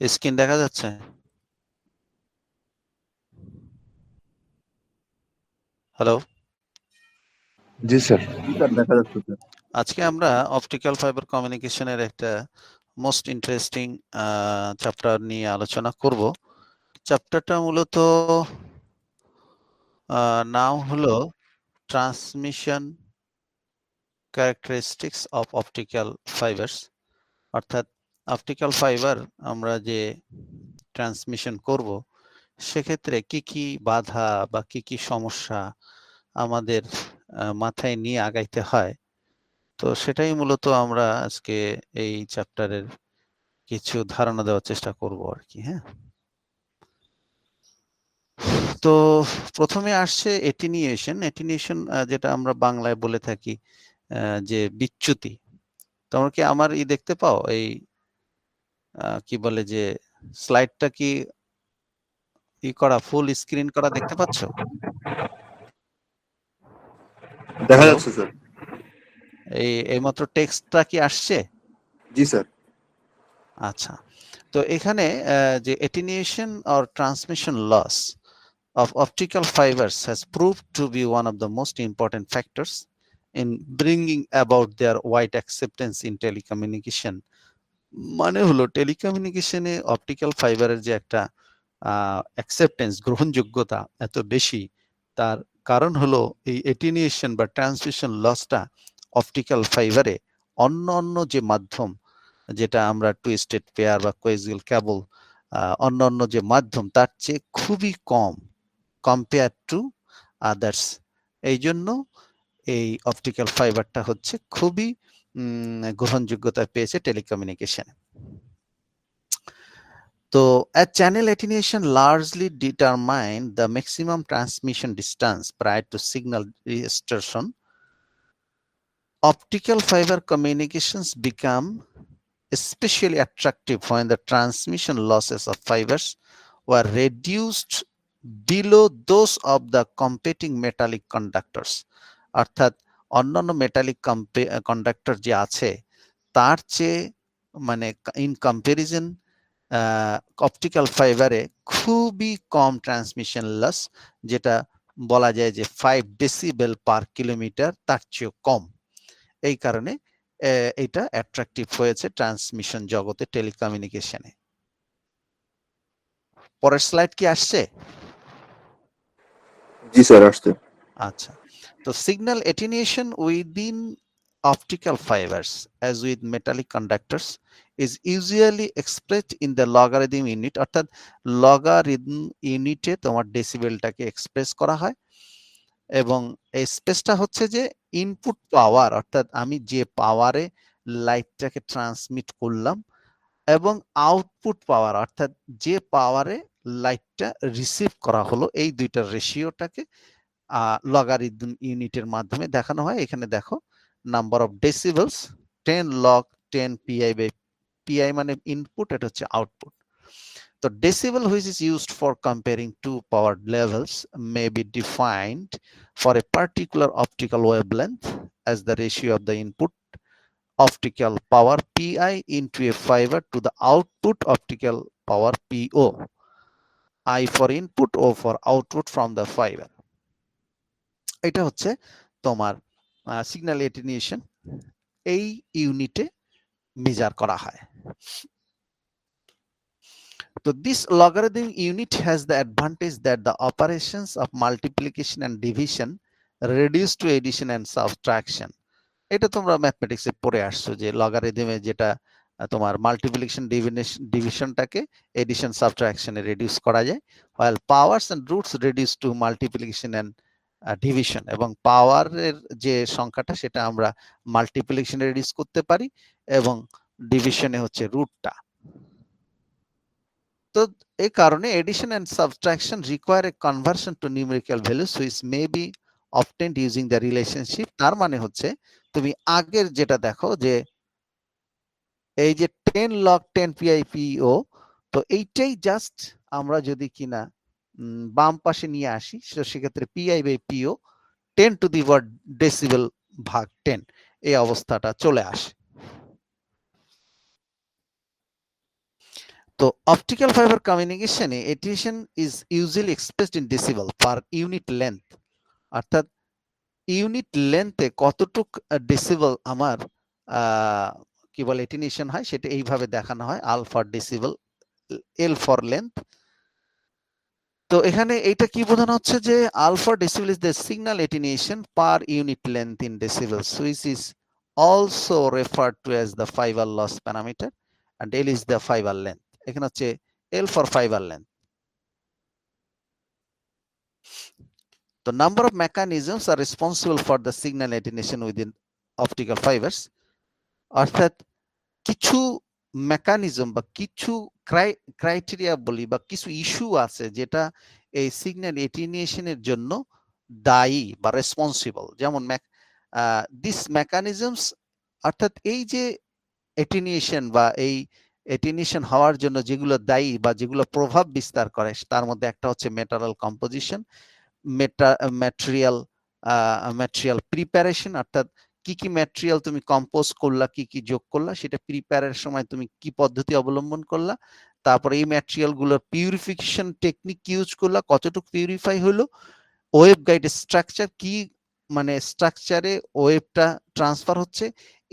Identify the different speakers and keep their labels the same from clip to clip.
Speaker 1: Screen দেখা যাচ্ছে? Hello,
Speaker 2: জি sir.
Speaker 3: দেখা যাচ্ছে স্যার।
Speaker 1: আজকে আমরা অপটিক্যাল ফাইবার কমিউনিকেশনের একটা মোস্ট ইন্টারেস্টিং চ্যাপ্টার নিয়ে আলোচনা করব। চ্যাপ্টারটা মূলত নাম হলো transmission characteristics of optical fibres, অর্থাৎ অপটিক্যাল ফাইবার আমরা যে ট্রান্সমিশন করব সেক্ষেত্রে কি কি বাধা বা কি কি সমস্যা আমাদের মাথায় নিয়ে আগাইতে হয়। তো সেটাই মূলত আমরা আজকে এই চ্যাপ্টারের কিছু ধারণা দেওয়ার চেষ্টা করব আর কি। হ্যাঁ, তো প্রথমে আসছে এটিনিউশন যেটা আমরা বাংলায় বলে থাকি যে বিচ্যুতি। তোমরা কি আমার দেখতে পাও? এই কি বলে যে স্লাইডটা কি করা ফুল স্ক্রিন করা দেখতে পাচ্ছ?
Speaker 3: দেখা
Speaker 1: হ্যালো,
Speaker 3: যাচ্ছে স্যার।
Speaker 1: এইমাত্র টেক্সটটা কি আসছে?
Speaker 3: জি স্যার।
Speaker 1: আচ্ছা, তো এখানে যে attenuation or transmission loss of optical fibers has proved to be one of the most important factors in bringing about their wide acceptance in telecommunication. মানে হলো টেলিকমিউনিকেশনে অপটিক্যাল ফাইবারের যে একটা অ্যাকসেপ্টেন্স, গ্রহণযোগ্যতা এত বেশি, তার কারণ হলো এই এটিনিউশন বা ট্রান্সমিশন লসটা অপটিক্যাল ফাইবারে অন্য অন্য যে মাধ্যম, যেটা আমরা টুইস্টেড পেয়ার বা কোয়েক্সিয়াল কেবল, অন্য যে মাধ্যম তার চেয়ে খুবই কম কম্পেয়ার টু আদার্স। এই জন্য এই অপটিক্যাল ফাইবারটা হচ্ছে খুবই গ্রহণযোগ্যতা পেয়েছে টেলিকমিউনিকেশনে। তো a channel attenuation largely determine the maximum transmission distance prior to signal distortion. Optical fiber communications become especially attractive when the transmission losses of fibers were reduced below those of the competing metallic conductors. অর্থাৎ অন্যান্য metallic conductor যে আছে তার চেয়ে মানে in comparison optical ফাইবারে খুবই কম transmission loss, যেটা বলা যায় যে 5 ডেসিবেল পার কিলোমিটার, তার চেয়েও কম। এই কারণে এটা অ্যাট্রাকটিভ হয়েছে ট্রান্সমিশন জগতে, টেলিকমিউনিকেশনে। পরের স্লাইড কি আসছে?
Speaker 3: জি স্যার, আসছে।
Speaker 1: আচ্ছা, তো signal attenuation within optical fibers as with metallic conductors is usually expressed in the logarithm unit, অর্থাৎ লগারিদম ইউনিটে তোমার ডেসিবেলটাকে এক্সপ্রেস করা হয়, এবং এই স্পেসটা হচ্ছে যে ইনপুট পাওয়ার, অর্থাৎ আমি যে পাওয়ারে লাইটটাকে ট্রান্সমিট করলাম, এবং আউটপুট পাওয়ার, অর্থাৎ যে পাওয়ারে লাইটটা রিসিভ করা হলো, এই দুইটার রেশিওটাকে লগারিদম ইউনিটের মাধ্যমে দেখানো হয়। এখানে দেখো number of decibels 10 log 10 PI by PI মানে ইনপুট, এটা হচ্ছে আউটপুট। তো decibel which is used for comparing two power levels may be defined for a particular optical wavelength as the ratio of the input optical power pi into a fiber to the output optical power po, I for input, o for output from the fiber. এটা হচ্ছে তোমার signal এটেনিউশন, এই ইউনিটে measure করা হয়। So this logarithm unit has the advantage that the operations of multiplication and division reduce to addition and subtraction. এটা তোমরা ম্যাথমেটিক্সে পড়ে আসছো যে লগারিদমে যেটা তোমার মাল্টিপ্লিকেশন ডিভিশনটাকে এডিশন সাবট্রাকশনে রিডিউস করা যায়, while powers and roots reduce to multiplication and division, এবং পাওয়ারের যে সংখ্যাটা সেটা আমরা মাল্টিপ্লিকেশনে রিডিউস করতে পারি, এবং ডিভিশনে হচ্ছে রুটটা। তো এই কারণে addition and subtraction require a conversion to numerical values which may be obtained using the relationship. তার মানে হচ্ছে তুমি আগের যেটা দেখো যে এই যে 10 log 10 PIPO, তো এইটাই জাস্ট আমরা যদি কিনা বাম পাশে নিয়ে আসি, সেক্ষেত্রে PI by PO 10 to the power decibel ভাগ 10, এই অবস্থাটা চলে আসে। তো অপটিক্যাল ফাইবার কমিউনিকেশনে attenuation is usually expressed in decibel per unit length, অর্থাৎ ইউনিট লেন্থে কতটুক ডেসিবেল আমার কি বলে এটিনিয়েশন হয় সেটা এইভাবে দেখানো হয়, alpha decibel, L for length. তো এখানে এইটা কি বোঝানো হচ্ছে যে alpha decibel is the signal attenuation per unit length in decibels, which is also referred to as the fibre loss parameter and L is the fiber length. এখানে হচ্ছে L for fiber length. The number of mechanisms are responsible for the signal attenuation within optical fibers. অর্থাৎ কিছু mechanism বা কিছু criteria বলি বা কিছু issue আছে যেটা এই সিগন্যাল এটিনিয়েশনের জন্য দায়ী বা রেসপন্সিবল। যেমন দিস মেকানিজমস, অর্থাৎ এই যে এটিনিয়েশন বা এই এটিনিয়েশন হওয়ার জন্য যেগুলো দায়ী বা যেগুলো প্রভাব বিস্তার করে তার মধ্যে একটা হচ্ছে মেটারিয়াল কম্পোজিশন, ম্যাটেরিয়াল প্রিপারেশন, অর্থাৎ কি কি ম্যাটেরিয়াল তুমি কম্পোজ করলা, কি কি যোগ করলা, সেটা প্রিপেয়ারের সময় তুমি কি পদ্ধতি অবলম্বন করলা, তারপরে এই ম্যাটেরিয়াল গুলোর পিউরিফিকেশন টেকনিক ইউজ করলা, কতটুকু পিউরিফাই হলো, ওয়েভ গাইড স্ট্রাকচার কি, মানে স্ট্রাকচারে ওয়েভটা ট্রান্সফার হচ্ছে,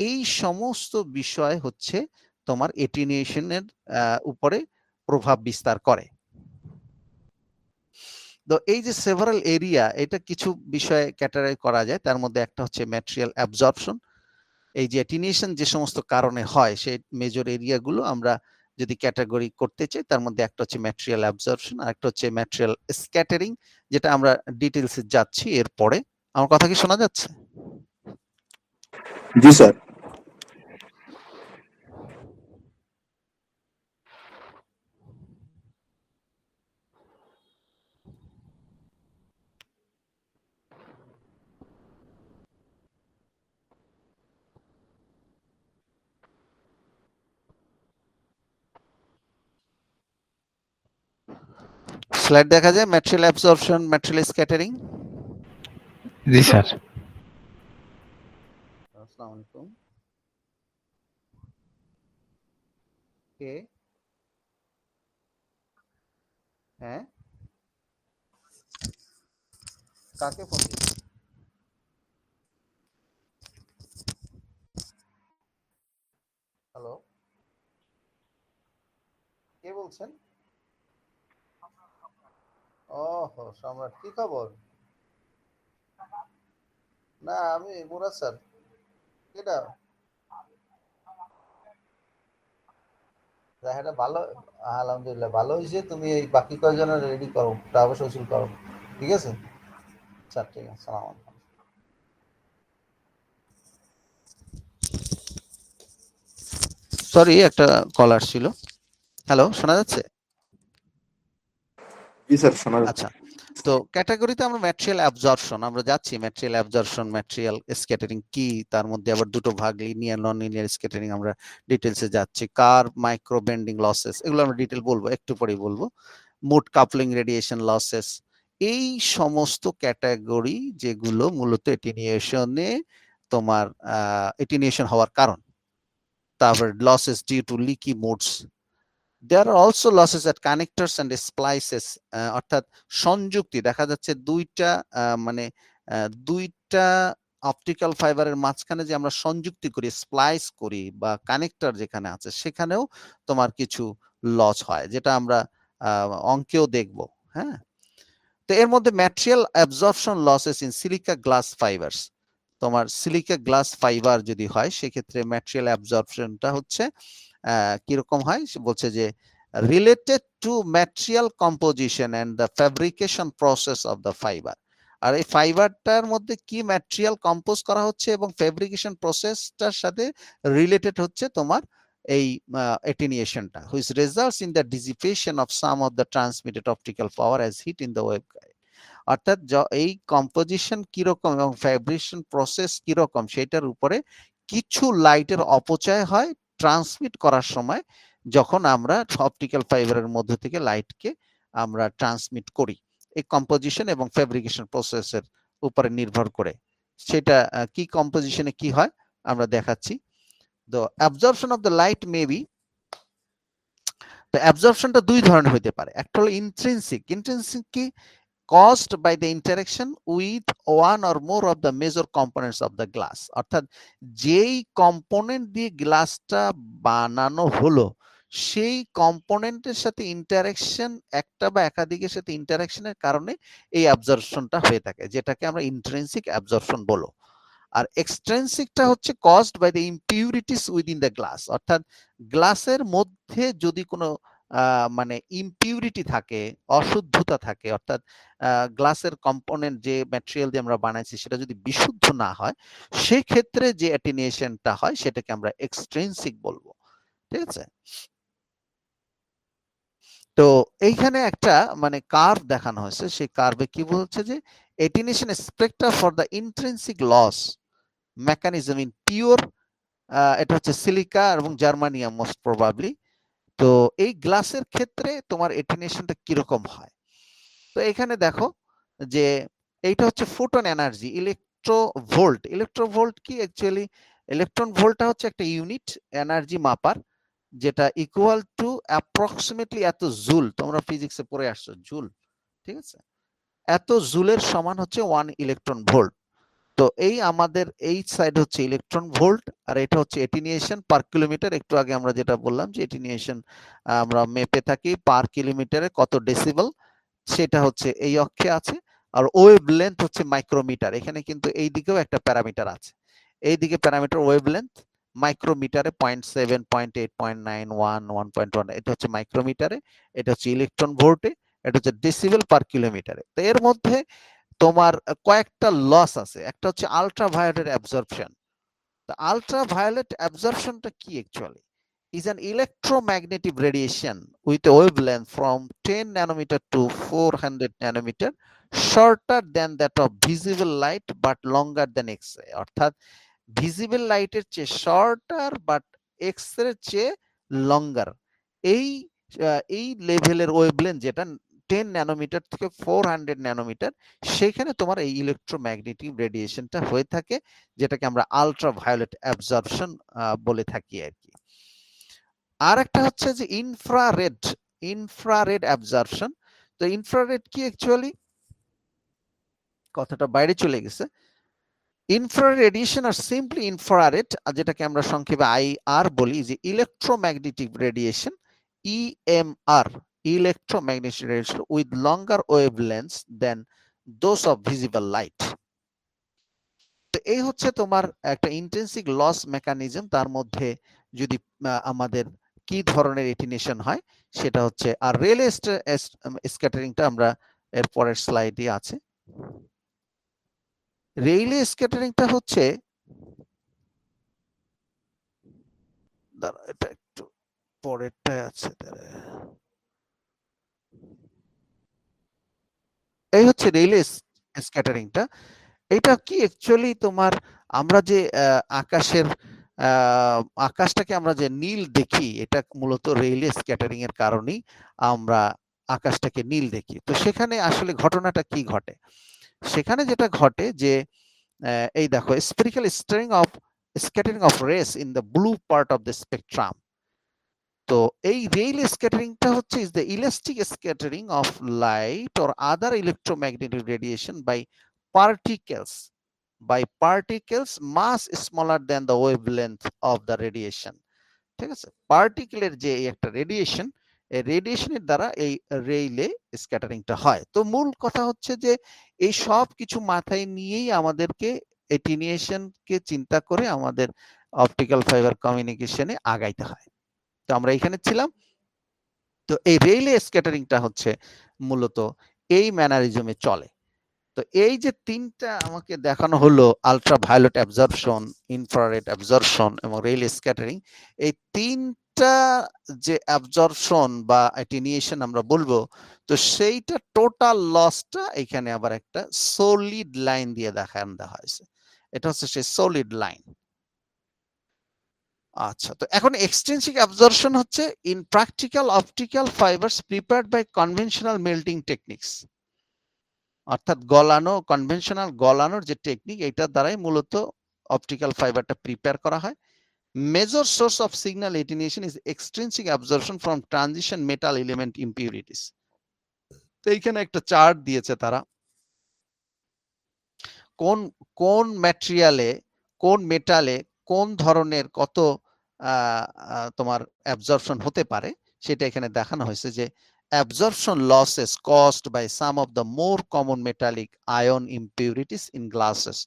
Speaker 1: এই সমস্ত বিষয় হচ্ছে তোমার এটিনিয়েশনের উপরে প্রভাব বিস্তার করে। তো এই যে সেভারাল এরিয়া, এটা কিছু বিষয়ে ক্যাটাগরি করা যায়, তার মধ্যে একটা হচ্ছে ম্যাটেরিয়াল অ্যাবজর্পশন। এই যে এটিনিয়েশন যে সমস্ত কারণে হয় সেই মেজর এরিয়াগুলো আমরা যদি ক্যাটাগরি করতে চাই, তার মধ্যে একটা হচ্ছে ম্যাটেরিয়াল অ্যাবজর্পশন আর একটা হচ্ছে ম্যাটেরিয়াল স্ক্যাটারিং, যেটা আমরা ডিটেইলসে যাচ্ছি এরপরে। আমার কথা কি শোনা যাচ্ছে?
Speaker 3: জি স্যার।
Speaker 1: স্লাইড দেখা যায় ম্যাটেরিয়াল অ্যাবজর্পশন, ম্যাটেরিয়াল স্ক্যাটারিং।
Speaker 4: জি স্যার।
Speaker 1: আসসালামু আলাইকুম। কে? হ্যাঁ, কাকে ফোন দিয়েছে? হ্যালো, কে বলছেন? ওহো, সম্রাট, কি খবর? না, আমি মুরাদ স্যার। কেডা? এটা ভালো, আলহামদুলিল্লাহ ভালো হয়েছে। তুমি এই বাকি কয়েকজনের রেডি করো, টাকা পয়সা উসুল করো, ঠিক আছে? আচ্ছা, ঠিক আছে, সালাম আলাইকুম। সরি, একটা কল আসছিল। হ্যালো, শোনা যাচ্ছে?
Speaker 3: জি স্যার, শোনা যাচ্ছে।
Speaker 1: আচ্ছা, তো ক্যাটাগরিতে আমরা ম্যাটেরিয়াল অ্যাবজর্পশন আমরা যাচ্ছি। ম্যাটেরিয়াল অ্যাবজর্পশন, ম্যাটেরিয়াল স্ক্যাটারিং কি, তার মধ্যে আবার দুটো ভাগ, লিনিয়ার নন লিনিয়ার স্ক্যাটারিং, আমরা ডিটেলসে যাচ্ছি। কার্ভ, মাইক্রো বেন্ডিং লসেস, এগুলো আমরা ডিটেল বলবো, একটু পরেই বলবো। মুড কাপলিং, রেডিয়েশন লসেস, এই সমস্ত ক্যাটাগরি যেগুলো মূলত এটিনিয়েশনে তোমার এটিনিয়েশন হওয়ার কারণ। তারপর losses due to leaky modes. There are also losses at connectors and splices, অর্থাৎ সংযুক্তি, দেখা যাচ্ছে দুইটা মানে দুইটা অপটিক্যাল ফাইবারের মাঝখানে যে আমরা সংযুক্তি করি, স্প্লাইস করি বা কানেক্টর যেখানে আছে সেখানেও তোমার কিছু লস হয়, যেটা আমরা অঙ্কেও দেখব। হ্যাঁ, তো এর মধ্যে material absorption losses in silica glass fibres, তোমার সিলিকা গ্লাস ফাইবার যদি হয় সেক্ষেত্রে ম্যাটেরিয়াল অ্যাবজর্পশনটা হচ্ছে কিরকম হয়, বলছে যে related to material composition and the fabrication process of the fibre. আর এই ফাইবারটার মধ্যে কি ম্যাটেরিয়াল কম্পোজ করা হচ্ছে এবং ফ্যাব্রিকেশন প্রসেসটার সাথে রিলেটেড হচ্ছে তোমার এই এটিনিয়েশনটা, which results in the dissipation of some of the transmitted optical power as heat in the waveguide. অর্থাৎ এই কম্পোজিশন কিরকম এবং ফ্যাব্রিকেশন প্রসেস কিরকম সেটার উপরে কিছু লাইটের অপচয় হয় ট্রান্সমিট করার সময়, যখন আমরা অপটিক্যাল ফাইবারের মধ্য থেকে লাইটকে আমরা ট্রান্সমিট করি, এই কম্পোজিশন এবং ফ্যাব্রিকেশন প্রসেসের উপরে নির্ভর করে। সেটা কি কম্পোজিশনে কি হয় আমরা দেখাচ্ছি। The absorption of the light may be তো অ্যাবজর্পশনটা দুই ধরনের হতে পারে, একটা হলো ইন্ট্রিনসিক। ইন্ট্রিনসিক কি? caused by the interaction with one or more of the major components of the glass, অর্থাৎ যেই কম্পোনেন্ট দিয়ে গ্লাসটা বানানো হলো সেই কম্পোনেন্টের সাথে ইন্টারাকশন, একটা বা একাধিকের সাথে ইন্টারাকশনের কারণে এই অ্যাবজর্পশনটা হয়ে থাকে, যেটাকে আমরা ইন্ট্রিনসিক অ্যাবজর্পশন বলো। আর এক্সট্রিনসিকটা হচ্ছে caused by the impurities within the glass, অর্থাৎ গ্লাসের মধ্যে যদি কোনো মানে ইম্পিউরিটি থাকে, অশুদ্ধতা থাকে, অর্থাৎ গ্লাসের কম্পোনেন্ট যে ম্যাটেরিয়াল দিয়ে আমরা বানাইছি সেটা যদি বিশুদ্ধ না হয়, সেই ক্ষেত্রে যে অ্যাটেনুয়েশনটা হয় সেটাকে আমরা এক্সট্রিনসিক বলবো। ঠিক আছে? তো এইখানে একটা মানে কার্ভ দেখানো হয়েছে, সেই কার্ভে কি বলছে যে attenuation spectra for the intrinsic loss mechanism in pure, এটা হচ্ছে সিলিকা এবং জার্মানিয়াম মোস্ট প্রবাবলি। তো এই গ্লাসের ক্ষেত্রে তোমার অ্যাটেনুয়েশনটা কিরকম হয়? তো এখানে দেখো যে এইটা হচ্ছে ফোটন এনার্জি, ইলেকট্রোভোল্ট। ইলেকট্রোভোল্ট কি? অ্যাকচুয়ালি ইলেকট্রন ভোল্টটা হচ্ছে একটা ইউনিট এনার্জি মাপার, যেটা ইকুয়াল টু অ্যাপ্রক্সিমেটলি এত জুল। তোমরা ফিজিক্সে পড়ে আসছো জুল, ঠিক আছে? এত জুলের সমান হচ্ছে 1 ইলেকট্রন ভোল্ট। তো এই আমাদের এই সাইড হচ্ছে ইলেকট্রন ভোল্ট, আর এটা হচ্ছে অ্যাটেনুয়েশন পার কিলোমিটার। একটু আগে আমরা যেটা বললাম যে অ্যাটেনুয়েশন আমরা মেপে থাকি পার কিলোমিটারে কত ডেসিবেল, সেটা হচ্ছে এই অক্ষে আছে। আর ওয়েভ লেন্থ হচ্ছে মাইক্রোমিটার। এখানে কিন্তু এই দিকেও একটা প্যারামিটার আছে, এইদিকে প্যারামিটার ওয়েভ লেন্থ মাইক্রোমিটারে 0.7, 0.8, 0.91, 1.1, এটা হচ্ছে মাইক্রোমিটারে, এটা হচ্ছে ইলেকট্রন ভোল্টে, এটা হচ্ছে ডেসিবেল পার কিলোমিটারে। তো এর মধ্যে তোমার কয়েকটা লস আছে। একটা হচ্ছে আল্ট্রাভায়োলেট অ্যাবজর্পশন। তো আল্ট্রাভায়োলেট অ্যাবজর্পশনটা কি actually? is an electromagnetic radiation with a wavelength from 10 nanometer to 400 nanometer, shorter than that of visible light but longer than X-ray, অর্থাৎ ভিজিবল লাইটের চেয়ে শর্টার বাট এক্স-রে চেয়ে লঙ্গার। এই এই লেভেলের ওয়েভলেন্থ যেটা 10 ন্যানোমিটার থেকে 400 ন্যানোমিটার, সেখানে তোমার এই ইলেকট্রোম্যাগনেটিক রেডিয়েশনটা হয়ে থাকে, যেটাকে আমরা আল্ট্রাভায়োলেট অ্যাবজর্পশন বলে থাকি আর কি। আর একটা হচ্ছে যে ইনফ্রারেড, ইনফ্রারেড অ্যাবজর্পশন। তো ইনফ্রারেড কি অ্যাকচুয়ালি? কথাটা বাইরে চলে গেছে। ইনফ্রারেড রেডিয়েশন আর সিম্পলি ইনফ্রারেড, যেটাকে আমরা সংক্ষেপে আইআর বলি, যে electromagnetic radiation, EMR, electromagnetic radiation with longer wavelengths than those of visible light. তো এই হচ্ছে তোমার একটা ইন্টেন্সিক লস মেকানিজম। তার মধ্যে যদি আমাদের কি ধরনের অ্যাটেনুয়েশন হয় সেটা হচ্ছে, আর রেলে স্ক্যাটারিংটা আমরা এর পরের স্লাইডে আছে। রেইলে স্ক্যাটারিংটা হচ্ছে, এটা একটু পরেরটায় আছে, এই হচ্ছে রেইলে স্ক্যাটারিংটা। এটা কি অ্যাকচুয়ালি তোমার, আমরা যে আকাশের আকাশটাকে আমরা যে নীল দেখি, এটা মূলত রেইলে স্ক্যাটারিং এর কারণেই আমরা আকাশটাকে নীল দেখি। তো সেখানে আসলে ঘটনাটা কি ঘটে? সেখানে যেটা ঘটে যে এই দেখো, spherical scattering of rays in the blue part of the spectrum. তো এই রেইল স্ক্যাটারিংটা হচ্ছে is the elastic scattering of light or other electromagnetic radiation by particles mass smaller than the wavelength of the radiation. ঠিক আছে? পার্টিকেলের যে একটা radiation, এই রেডিয়েশনের দ্বারা এই রেইলে স্ক্যাটারিংটা হয়। তো মূল কথা হচ্ছে যে এই সব কিছু মাথায় নিয়েই আমাদেরকে অ্যাটেনুয়েশনকে চিন্তা করে আমাদের অপটিক্যাল ফাইবার কমিউনিকেশনে আগাইতে হয়। তো আমরা এখানে ছিলাম। তো এই রেইলে স্ক্যাটারিংটা হচ্ছে মূলত এই ম্যানারিজমে চলে। তো এই যে তিনটা আমাকে দেখানো হলো, আল্ট্রাভায়োলেট অ্যাবজর্পশন, ইনফ্রারেড অ্যাবজর্পশন এবং রেইলে স্ক্যাটারিং, এই তিনটা যে অ্যাবজর্পশন বা অ্যাটেনুয়েশন আমরা বলবো, তো সেইটা টোটাল লসটা এখানে আবার একটা সলিড লাইন দিয়ে দেখানো হয়েছে। এটা হচ্ছে সেই সলিড লাইন। আচ্ছা, তো এখন এক্সট্রিনসিক অ্যাবজর্পশন হচ্ছে in practical optical fibres prepared by conventional melting techniques, অর্থাৎ গলানো, কনভেনশনাল গলানোর যে টেকনিক, এটার দ্বারাই মূলত অপটিক্যাল ফাইবারটা প্রিপেয়ার করা হয়। Major source of signal attenuation is extrinsic absorption from transition metal element impurities. তো এইখানে একটা চার্ট দিয়েছে তারা, কোন কোন ম্যাটেরিয়ালে, কোন মেটালে কোন ধরনের কত তোমার অ্যাবজর্পশন হতে পারে সেটা এখানে দেখানো হয়েছে যে absorption losses caused by some of the more common metallic ion impurities in glasses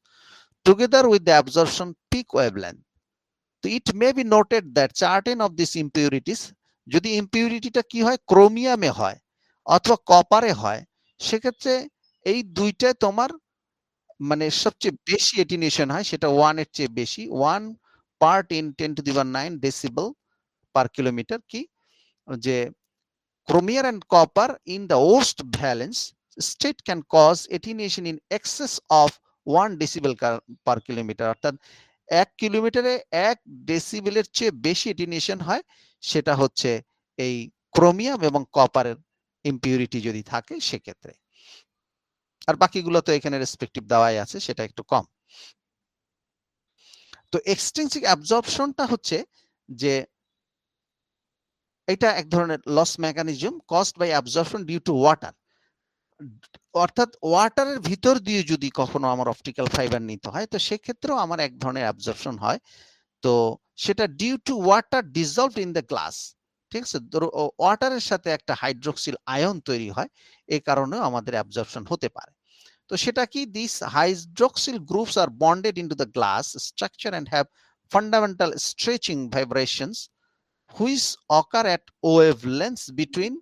Speaker 1: together with the absorption peak wavelength. So it may be noted that certain of these impurities, যদি ইম্পিউরিটিটা কি হয়, ক্রোমিয়ামে হয় অথবা কপারে হয়, সেক্ষেত্রে এই দুইটায় তোমার মানে সবচেয়ে বেশি এটিনেশন হয়, সেটা 1 এর চেয়ে বেশি, 1 part in 10⁹ decibel per kilometre, কি যে chromium and copper in the worst valence state can cause attenuation in excess of 1 decibel per kilometer, অর্থাৎ 1 কিলোমিটারে 1 ডেসিবেলের চেয়ে বেশি এটিনেশন হয়, সেটা হচ্ছে এই ক্রোমিয়াম এবং কপারের ইম্পিউরিটি যদি থাকে সেক্ষেত্রে। আর বাকিগুলো তো এখানে রেসপেক্টিভ দেওয়াই আছে, সেটা একটু কম। তো এক্সট্রিনসিক অ্যাবজর্পশনটা হচ্ছে যে এটা এক ধরনের loss mechanism caused by absorption due to water, অর্থাৎ ওয়াটারের ভিতর দিয়ে যদি কখনো আমার অপটিক্যাল ফাইবার নিতে হয় তো সেক্ষেত্রেও আমার এক ধরনের অ্যাবজর্পশন হয়। তো সেটা due to water dissolved in the glass, ঠিক আছে, ওয়াটারের সাথে একটা হাইড্রোক্সিল আয়ন তৈরি হয়, এই কারণেও আমাদের অ্যাবজর্পশন হতে পারে। তো সেটা কি, this hydroxyl groups are bonded into the glass structure and have fundamental stretching vibrations which occur at wavelengths between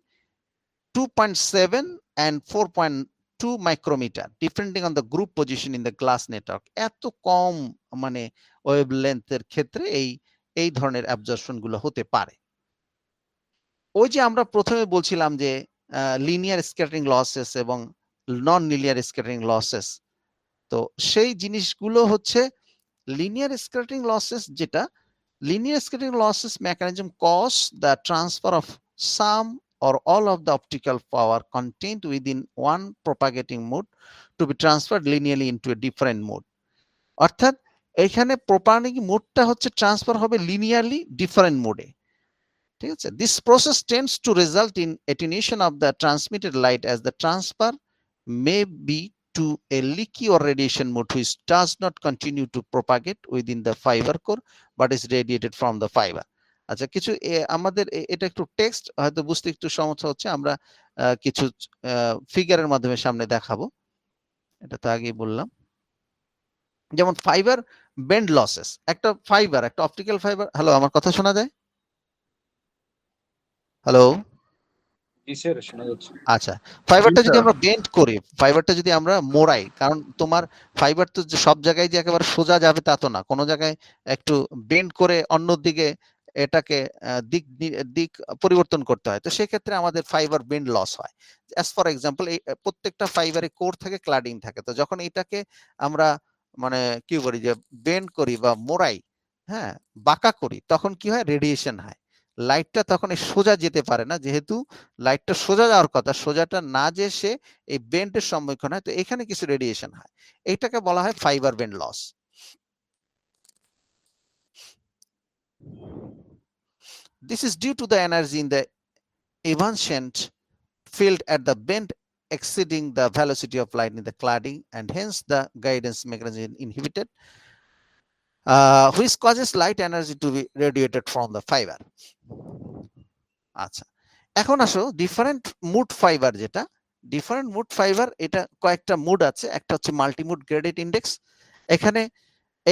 Speaker 1: 2.7 and 4.2 micrometer depending on the group position in the glass network. এত কম মানে ওয়েভলেন্থের ক্ষেত্রে এই ধরনের অ্যাবজর্পশন গুলো হতে পারে। ওই যে আমরা প্রথমে বলছিলাম যে লিনিয়ার স্ক্যাটারিং লসেস এবং নন লিনিয়ার স্ক্যাটারিং লসেস, তো সেই জিনিসগুলো হচ্ছে লিনিয়ার স্ক্যাটারিং লসেস, যেটা linear scattering losses mechanism cause the transfer of some or all of the optical power contained within one propagating mode to be transferred linearly into a different mode. অর্থাৎ এখানে propagating মোডটা হচ্ছে transfer হবে linearly different মোডে, ঠিক আছে। This process tends to result in attenuation of the transmitted light as the transfer may be to a leaky or radiation mode which does not continue to propagate within the fiber core but is radiated from the fiber. আচ্ছা, কিছু আমাদের এটা একটু text হয়তো বুঝতে একটু সমস্যা হচ্ছে, আমরা কিছু ফিগারের মাধ্যমে সামনে দেখাবো, এটা তো আগেই বললাম। যেমন ফাইবার বেন্ড লসেস, একটা ফাইবার, একটা অপটিক্যাল ফাইবার, হ্যালো আমার কথা শোনা যায়? হ্যালো, আচ্ছা, ফাইবারটা যদি আমরা বেন্ড করি, ফাইবারটা যদি আমরা মোড়াই, কারণ তোমার ফাইবার তো সব জায়গায় যে একেবারে সোজা যাবে তা তো না, কোনো জায়গায় একটু বেন্ড করে অন্যদিকে এটাকে দিক পরিবর্তন করতে হয়, তো সেক্ষেত্রে আমাদের ফাইবার বেন্ড লস হয়। অ্যাজ ফর এক্সাম্পল, এই প্রত্যেকটা ফাইবারে কোর থাকে, ক্লাডিং থাকে, তো যখন এটাকে আমরা মানে কি করি যে বেন্ড করি বা মোড়াই, হ্যাঁ বাঁকা করি, তখন কি হয়, রেডিয়েশন হয়, লাইটটা তখন সোজা যেতে পারে না, যেহেতু লাইটটা সোজা যাওয়ার কথা, সোজাটা না যে সে এই বেন্ডের সম্মুখীন হয়, তো এখানে কিছু রেডিয়েশন হয়, এইটাকে বলা হয় fibre bend loss. This is due to the energy in the evanescent field at the bend exceeding the velocity of light in the cladding, and hence the guidance mechanism inhibited, which causes light energy to be radiated from the fiber. আচ্ছা, এখন আসো different mood fibre, যেটা different mood fibre, এটা কয়েকটা mood আছে, একটা হচ্ছে মাল্টিমুড graded index.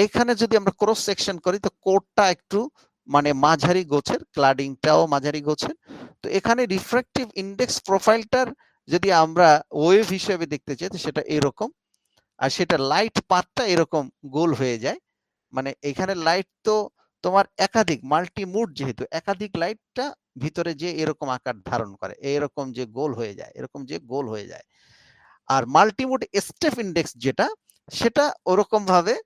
Speaker 1: এইখানে যদি আমরা ক্রস সেকশন করি তো কোডটা একটু মানে মাঝারি গোছের, ক্লাডিংটাও মাঝারি গোছের, তো এখানে রিফ্র্যাক্টিভ ইন্ডেক্স প্রোফাইলটার যদি আমরা ওয়েভ হিসেবে দেখতে চাই তো সেটা এরকম, আর সেটা লাইট পাথটা এরকম গোল হয়ে যায়, মানে এখানে লাইট তো তোমার একাধিক মাল্টিমুড, যেহেতু একাধিক লাইটটা ভিতরে যে এরকম আকার ধারণ করে, এরকম যে গোল হয়ে যায়, এরকম যে গোল হয়ে যায়। আর মাল্টিমুড স্টেপ ইন্ডেক্স যেটা, সেটা ওরকম ভাবে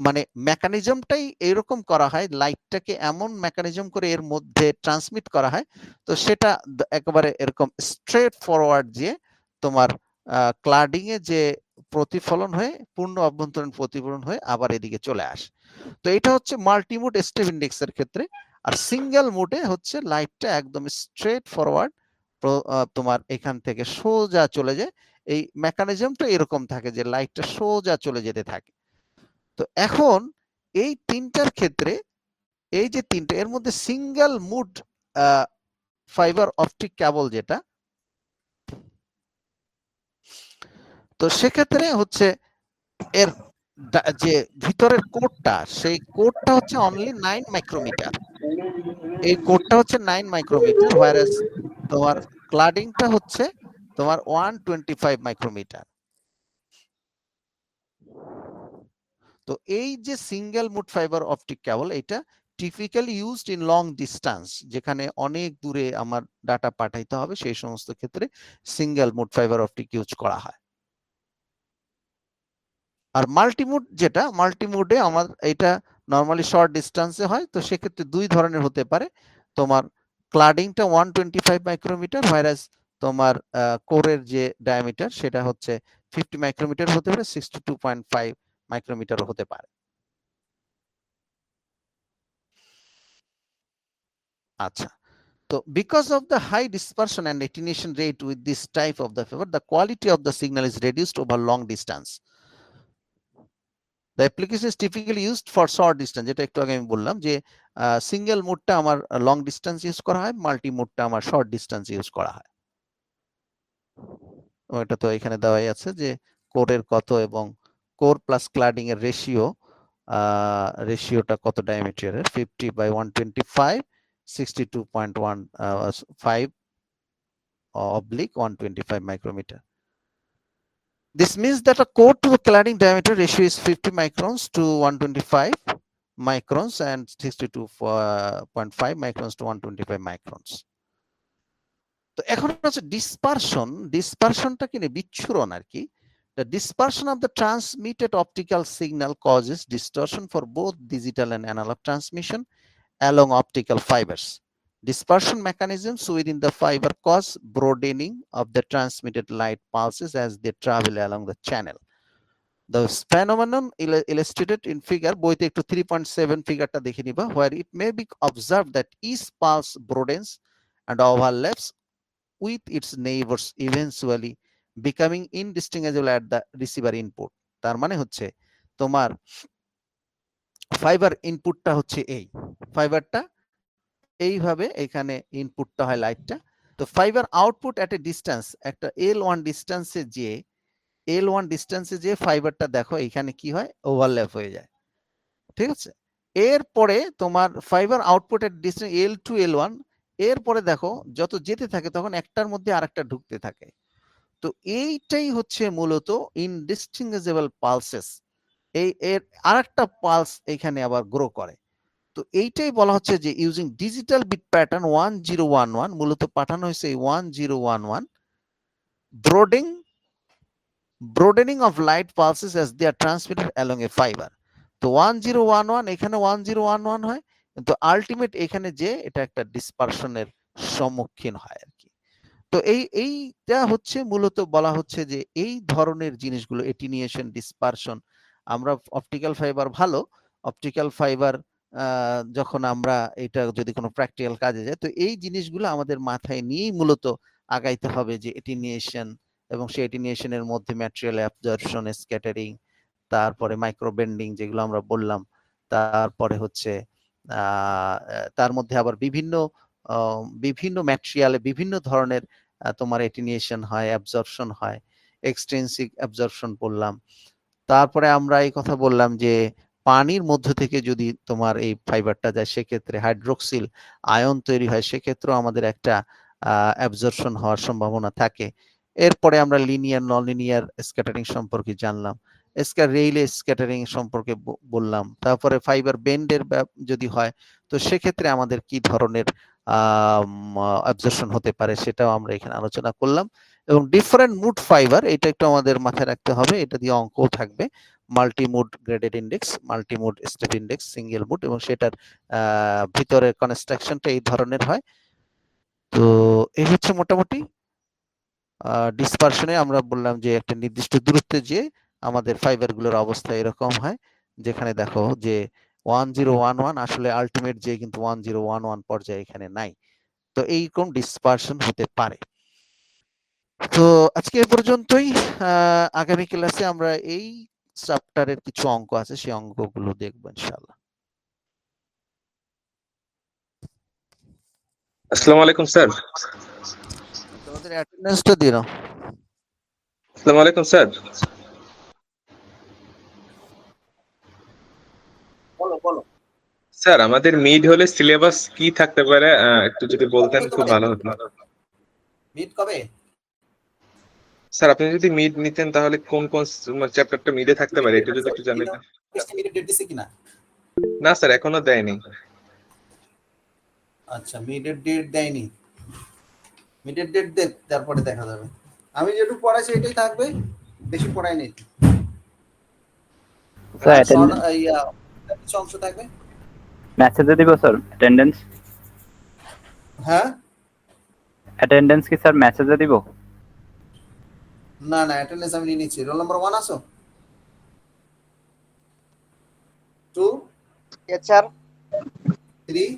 Speaker 1: মানে মেকানিজমটাই এরকম করা হয়, লাইটটাকে এমন মেকানিজম করে এর মধ্যে ট্রান্সমিট করা হয়, তো সেটা একেবারে এরকম স্ট্রেট ফরওয়ার্ড যে তোমার ক্লাডিং এ যে প্রতিফলন হয়ে পূর্ণ অভ্যন্তরীণ প্রতিফলন হয়ে আবার এদিকে চলে আসে। তো এটা হচ্ছে মাল্টিমোড স্টেপ ইন্ডেক্সের ক্ষেত্রে। আর সিঙ্গেল মোডে হচ্ছে লাইটটা একদম স্ট্রেট ফরওয়ার্ড তোমার এখান থেকে সোজা চলে যায়। এই মেকানিজমটা এরকম থাকে যে লাইটটা সোজা চলে যেতে থাকে। তো এখন এই তিনটার ক্ষেত্রে এই যে তিনটা এর মধ্যে সিঙ্গেল মোড ফাইবার অপটিক কেবল যেটা, তো সেক্ষেত্রে হচ্ছে এর যে ভিতরের কোডটা, সেই কোডটা হচ্ছে অনলি 9 মাইক্রোমিটার। এই কোডটা হচ্ছে 9 মাইক্রোমিটার, হোয়ারএস তোমার ক্লাডিংটা হচ্ছে তোমার 125 মাইক্রোমিটার। তো এই যে single mode fibre optic cable, এটা typically used in long distance, যেখানে অনেক দূরে আমার ডাটা পাঠাইতে হবে, সেই সমস্ত ক্ষেত্রে single mode fibre optic use করা হয়। আর মাল্টিমোড যেটা, মাল্টিমোডে আমার এটা নরমালি শর্ট ডিস্টেন্সে হয়। তো সেক্ষেত্রে দুই ধরনের হতে পারে, তোমার ক্লাডিংটা 125 মাইক্রোমিটার, হোয়ারএস তোমার কোরের যে ডায়ামিটার সেটা হচ্ছে 50 মাইক্রোমিটার হতে পারে, 62.5 মাইক্রোমিটারও হতে পারে। আচ্ছা, তো because of the high dispersion and attenuation rate with this type of the fiber, the quality of the signal is reduced over long distance. The application is typically used for short distance, যেটা একটু আগে আমি বললাম যে single মোডটা আমার long distance use করা হয়, multi মোডটা আমার শর্ট ডিস্টেন্স ইউজ করা হয়। এটা তো এখানে দেওয়াই আছে যে কোরের কত এবং কোর প্লাস ক্লাডিং এর রেশিওটা কত ডায়ামিটারের, 50/125, 62.15 oblique 125 micrometer. This means that a core to the cladding diameter ratio is 50 microns to 125 microns and 62.5 microns to 125 microns. তো এখন হচ্ছে ডিসপারশনটা কি বিচ্ছুরণ আর কি। The dispersion of the transmitted optical signal causes distortion for both digital and analog transmission along optical fibers. Dispersion mechanisms within the fiber cause broadening of the transmitted light pulses as they travel along the channel. The phenomenon illustrated in figure, বইতে একটু 3.7 ফিগারটা দেখে নিবা, where it may be observed that each pulse broadens and overlaps with its neighbors, eventually becoming indistinguishable at the receiver input. তার মানে হচ্ছে তোমার fibre ইনপুটটা হচ্ছে এই ফাইবারটা এইভাবে এখানে ইনপুটটা হয় লাইটটা। তো fibre output at a distance, একটা L1 ডিস্টেন্সে যে ফাইবারটা দেখো এখানে কি হয়, ওভারল্যাপ হয়ে যায়, ঠিক আছে। এরপরে তোমার ফাইবার আউটপুটের ডিস্টেন্স L2 L1, এরপরে দেখো যত যেতে থাকে তখন একটার মধ্যে আরেকটা ঢুকতে থাকে। তো এইটাই হচ্ছে মূলত ইনডিস্টিংগুইশেবল পালসেস। এর আরেকটা পালস এখানে আবার গ্রো করে। তো এইটাই বলা হচ্ছে যে ইউজিং ডিজিটাল বিট প্যাটার্ন 1011, মূলত পাঠানো হয়েছে এই 1011 broadening of light pulses as they are transmitted along a fiber. তো 1011 এখানে 1011 হয়, কিন্তু আলটিমেট এখানে যে এটা একটা ডিসপারশনের সম্মুখীন হয় আর কি। তো এইটা হচ্ছে মূলত বলা হচ্ছে যে এই ধরনের জিনিসগুলো, এটিনিয়েশন, ডিসপারশন, আমরা অপটিক্যাল ফাইবার ভালো, অপটিক্যাল ফাইবার যখন আমরা এটা যদি কোনো প্র্যাকটিক্যাল কাজে যায়, তো এই জিনিসগুলো আমাদের মাথায় নিয়েই মূলত আগাইতে হবে যে এটিনিয়েশন, এবং সেই এটিনিয়েশনের মধ্যে ম্যাটেরিয়াল অ্যাবজর্পশন, স্ক্যাটারিং, তারপরে মাইক্রো বেন্ডিং যেগুলো আমরা বললাম, তারপরে হচ্ছে তার মধ্যে আবার বিভিন্ন ম্যাটেরিয়ালে বিভিন্ন ধরনের তোমার এটিনিয়েশন হয়, অ্যাবজর্পশন হয়, এক্সটেন্সিভ অ্যাবজর্পশন বললাম। তারপরে আমরা এই কথা বললাম যে পানির মধ্য থেকে যদি তোমার এই ফাইবারটা যায় সেক্ষেত্রে হাইড্রোক্সিল আয়ন তৈরি হয়, সেক্ষেত্রেও আমাদের একটা অ্যাবজর্পশন হওয়ার সম্ভাবনা থাকে। এরপরে আমরা লিনিয়ার নন লিনিয়ার স্ক্যাটারিং সম্পর্কে জানলাম, রেইলে স্ক্যাটারিং সম্পর্কে বললাম। তারপরে ফাইবার বেন্ডের যদি হয় তো সেক্ষেত্রে আমাদের কি ধরনের অ্যাবজর্পশন হতে পারে সেটাও আমরা এখানে আলোচনা করলাম। এবং ডিফারেন্ট মুড ফাইবার, এটা একটু আমাদের মাথায় রাখতে হবে, এটা দিয়ে অঙ্কও থাকবে। Multimode graded index, multimode step index, single mode, এবং সেটার ভিতরে কনস্ট্রাকশনটা এই ধরনের হয়। তো এই হচ্ছে মোটামুটি ডিসপারশনে আমরা বললাম যে একটা নির্দিষ্ট দূরত্বে যে আমাদের ফাইবার গুলোর অবস্থা এরকম হয়, যেখানে দেখো যে 1011 আসলে আলটিমেট যে কিন্তু 1011 পর্যায়ে এখানে নাই। তো এইরকম ডিসপারশন হতে পারে। তো আজকে এ পর্যন্তই। আগামী ক্লাসে আমরা এই চ্যাপ্টারের কিছু অঙ্ক আছে, সেই অঙ্কগুলো দেখবো ইনশাআল্লাহ।
Speaker 5: আসসালামু আলাইকুম স্যার।
Speaker 1: তোমাদের অ্যাটেন্ডেন্সটা দিয়ে নাও।
Speaker 5: আসসালামু আলাইকুম স্যার।
Speaker 1: বলো।
Speaker 5: স্যার আমাদের মিড হলে সিলেবাস কি থাকতে পারে একটু যদি বলতেন খুব ভালো হতো।
Speaker 1: মিড কবে?
Speaker 5: স্যার আপনি যদি মিড নিতেন তাহলে কোন কোন চ্যাপ্টারটা মিডে থাকতে পারে এটা যদি একটু জানাতেন।
Speaker 1: মিডের ডেট দিছে কিনা?
Speaker 5: না স্যার এখনো দেয়নি।
Speaker 1: আচ্ছা, মিডের ডেট দেয়নি। মিডের ডেট দেন, তারপরে দেখা যাবে। আমি যেটুকু পড়াইছি এটাই থাকবে, বেশি পড়াই নেই।
Speaker 6: স্যার অ্যাটেন্ডেন্স
Speaker 1: কিছু অংশ থাকবে।
Speaker 6: মেসেজে দিব স্যার অ্যাটেন্ডেন্স।
Speaker 1: হ্যাঁ,
Speaker 6: অ্যাটেন্ডেন্স কি স্যার মেসেজে দিব?
Speaker 1: না অ্যাটেন্ডেন্স আমি নিয়ে নিচ্ছি। রোল নাম্বার 1 আসো। 2,
Speaker 7: Yes, sir.
Speaker 1: 3,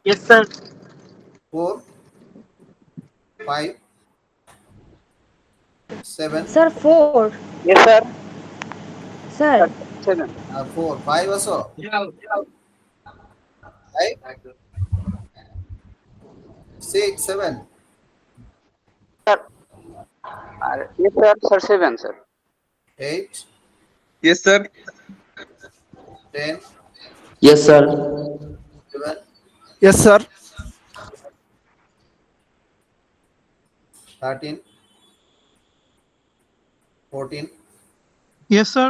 Speaker 7: Yes, sir.
Speaker 1: 4, 5, 7,
Speaker 8: Sir, 4.
Speaker 7: Yes, sir.
Speaker 8: Sir,
Speaker 7: 7.
Speaker 1: 4, 5 আসো। 5, 6, 7,
Speaker 7: Yes, sir. Sir, 7, sir.
Speaker 1: 8,
Speaker 5: yes sir.
Speaker 1: 10,
Speaker 3: Yes, sir.
Speaker 1: 11,
Speaker 7: Yes, sir.
Speaker 1: 13, 14,
Speaker 7: Yes, sir.